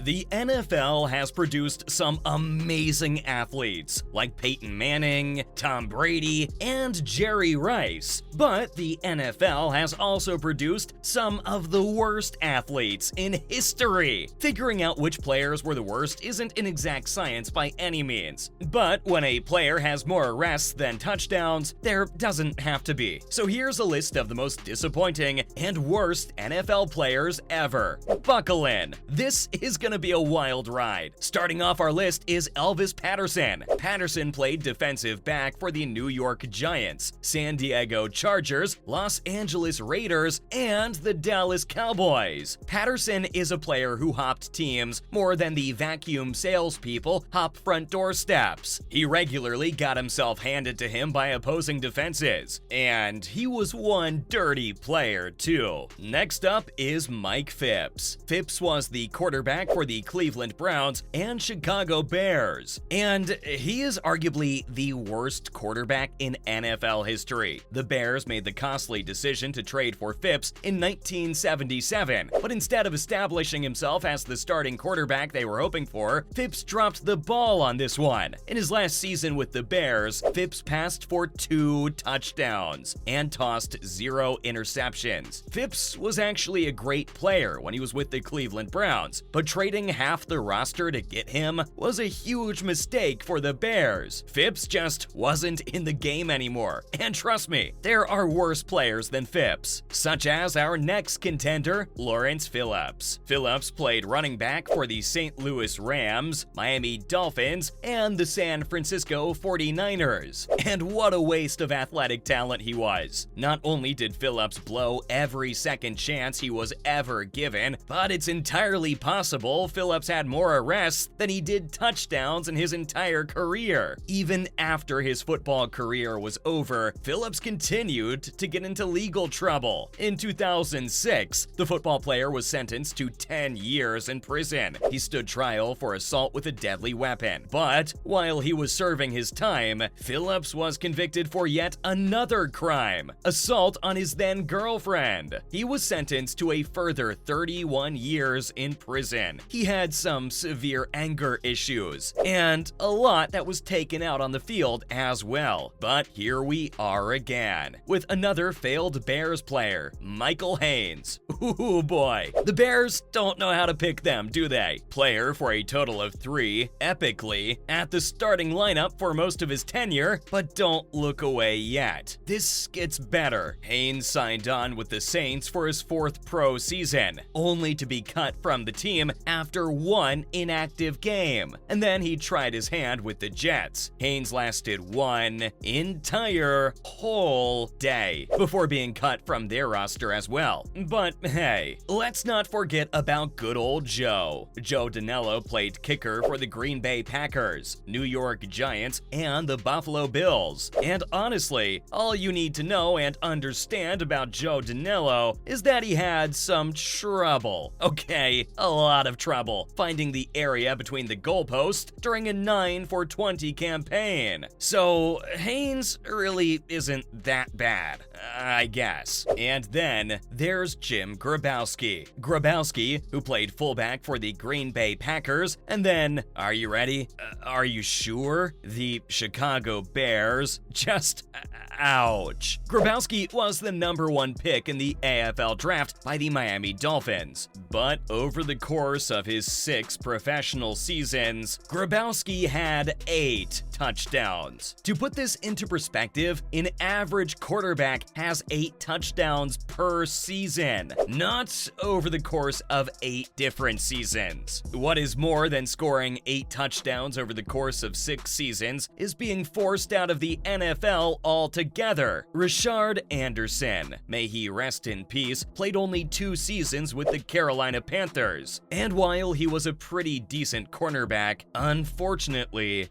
The NFL has produced some amazing athletes like Peyton Manning, Tom Brady, and Jerry Rice. But the NFL has also produced some of the worst athletes in history. Figuring out which players were the worst isn't an exact science by any means. But when a player has more arrests than touchdowns, there doesn't have to be. So here's a list of the most disappointing and worst NFL players ever. Buckle in. This is gonna be a wild ride. Starting off our list is Elvis Patterson. Patterson played defensive back for the New York Giants, San Diego Chargers, Los Angeles Raiders, and the Dallas Cowboys. Patterson is a player who hopped teams more than the vacuum salespeople hop front door steps. He regularly got himself handed to him by opposing defenses, and he was one dirty player too. Next up is Mike Phipps. Phipps was the quarterback for the Cleveland Browns and Chicago Bears, and he is arguably the worst quarterback in NFL history. The Bears made the costly decision to trade for Phipps in 1977, but instead of establishing himself as the starting quarterback they were hoping for, Phipps dropped the ball on this one. In his last season with the Bears, Phipps passed for 2 touchdowns and tossed 0 interceptions. Phipps was actually a great player when he was with the Cleveland Browns, but trading half the roster to get him was a huge mistake for the Bears. Phipps just wasn't in the game anymore, and trust me, there are worse players than Phipps, such as our next contender, Lawrence Phillips. Phillips played running back for the St. Louis Rams, Miami Dolphins, and the San Francisco 49ers. And what a waste of athletic talent he was. Not only did Phillips blow every second chance he was ever given, but it's entirely possible Phillips had more arrests than he did touchdowns in his entire career. Even after his football career was over, Phillips continued to get into legal trouble. In 2006, the football player was sentenced to 10 years in prison. He stood trial for assault with a deadly weapon. But while he was serving his time, Phillips was convicted for yet another crime: assault on his then girlfriend. He was sentenced to a further 31 years in prison. He had some severe anger issues, and a lot that was taken out on the field as well. But here we are again, with another failed Bears player, Michael Haynes. Ooh boy, the Bears don't know how to pick them, do they? Player for a total of 3, epically, at the starting lineup for most of his tenure, but don't look away yet. This gets better. Haynes signed on with the Saints for his 4th pro season, only to be cut from the team after 1 inactive game. And then he tried his hand with the Jets. Haynes lasted 1 entire whole day before being cut from their roster as well. But hey, let's not forget about good old Joe. Joe Danello played kicker for the Green Bay Packers, New York Giants, and the Buffalo Bills. And honestly, all you need to know and understand about Joe Danello is that he had some trouble. Okay, a lot of trouble finding the area between the goalposts during a 9 for 20 campaign. So Haynes really isn't that bad, I guess. And then there's Jim Grabowski. Grabowski, who played fullback for the Green Bay Packers, and then, are you ready? Are you sure? The Chicago Bears. Just ouch. Grabowski was the #1 pick in the AFL draft by the Miami Dolphins, but over the course of his 6 professional seasons, Grabowski had 8 touchdowns. To put this into perspective, an average quarterback has 8 touchdowns per season, not over the course of 8 different seasons. What is more than scoring 8 touchdowns over the course of 6 seasons is being forced out of the NFL altogether. Richard Anderson, may he rest in peace, played only 2 seasons with the Carolina Panthers. And while he was a pretty decent cornerback, unfortunately,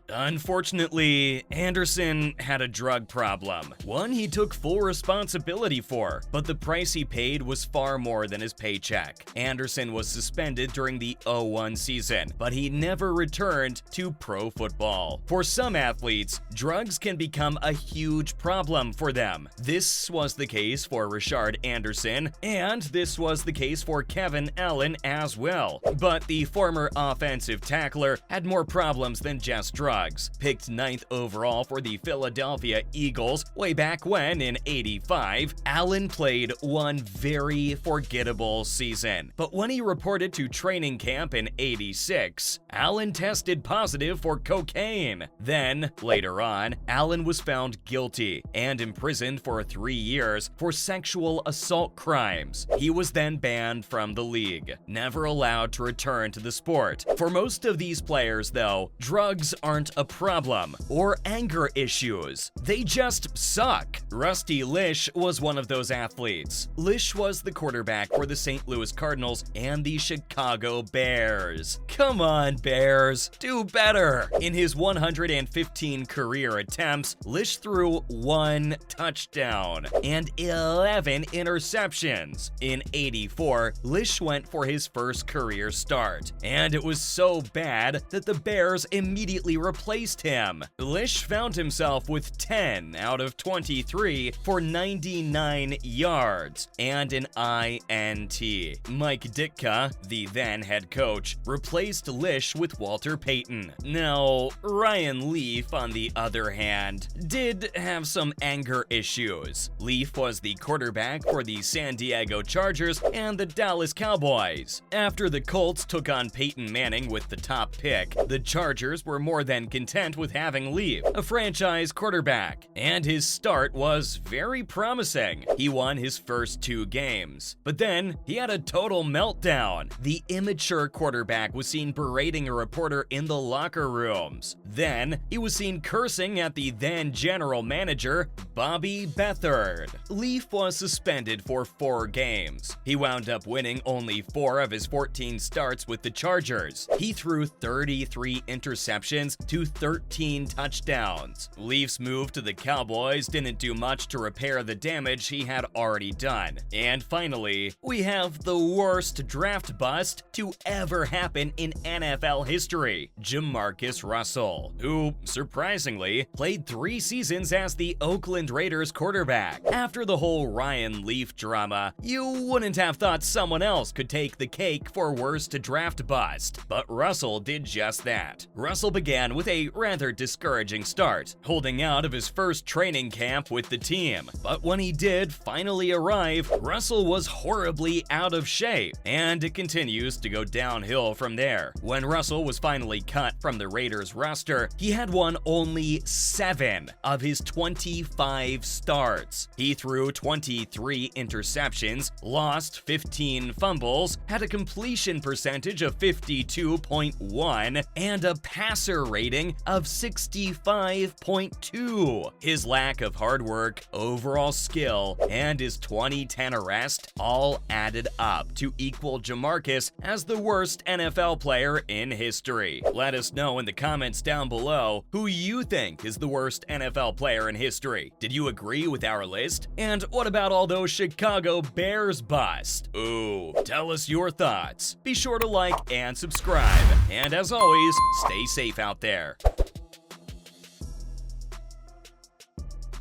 Anderson had a drug problem. One he took full responsibility for, but the price he paid was far more than his paycheck. Anderson was suspended during the 2001 season, but he never returned to pro football. For some athletes, drugs can become a huge problem problem for them. This was the case for Richard Anderson, and this was the case for Kevin Allen as well. But the former offensive tackler had more problems than just drugs. Picked 9th overall for the Philadelphia Eagles way back when in '85, Allen played one very forgettable season. But when he reported to training camp in '86, Allen tested positive for cocaine. Then, later on, Allen was found guilty and imprisoned for 3 years for sexual assault crimes. He was then banned from the league, never allowed to return to the sport. For most of these players, though, drugs aren't a problem or anger issues. They just suck. Rusty Lish was one of those athletes. Lish was the quarterback for the St. Louis Cardinals and the Chicago Bears. Come on, Bears, do better. In his 115 career attempts, Lish threw 1 touchdown and 11 interceptions. In '84, Lish went for his first career start, and it was so bad that the Bears immediately replaced him. Lish found himself with 10 out of 23 for 99 yards and an INT. Mike Ditka, the then head coach, replaced Lish with Walter Payton. Now, Ryan Leaf, on the other hand, did have some anger issues. Leaf was the quarterback for the San Diego Chargers and the Dallas Cowboys. After the Colts took on Peyton Manning with the top pick, the Chargers were more than content with having Leaf, a franchise quarterback, and his start was very promising. He won his first 2 games, but then he had a total meltdown. The immature quarterback was seen berating a reporter in the locker rooms. Then he was seen cursing at the then general manager, Bobby Beathard. Leaf was suspended for 4 games. He wound up winning only 4 of his 14 starts with the Chargers. He threw 33 interceptions to 13 touchdowns. Leaf's move to the Cowboys didn't do much to repair the damage he had already done. And finally, we have the worst draft bust to ever happen in NFL history, JaMarcus Russell, who, surprisingly, played 3 seasons as the Oakland Raiders quarterback. After the whole Ryan Leaf drama, you wouldn't have thought someone else could take the cake for worst draft bust, but Russell did just that. Russell began with a rather discouraging start, holding out of his first training camp with the team. But when he did finally arrive, Russell was horribly out of shape, and it continues to go downhill from there. When Russell was finally cut from the Raiders roster, he had won only 7 of his 25 starts. He threw 23 interceptions, lost 15 fumbles, had a completion percentage of 52.1, and a passer rating of 65.2. His lack of hard work, overall skill, and his 2010 arrest all added up to equal JaMarcus as the worst NFL player in history. Let us know in the comments down below who you think is the worst NFL player in history. Did you agree with our list? And what about all those Chicago Bears busts? Ooh, tell us your thoughts. Be sure to like and subscribe. And as always, stay safe out there.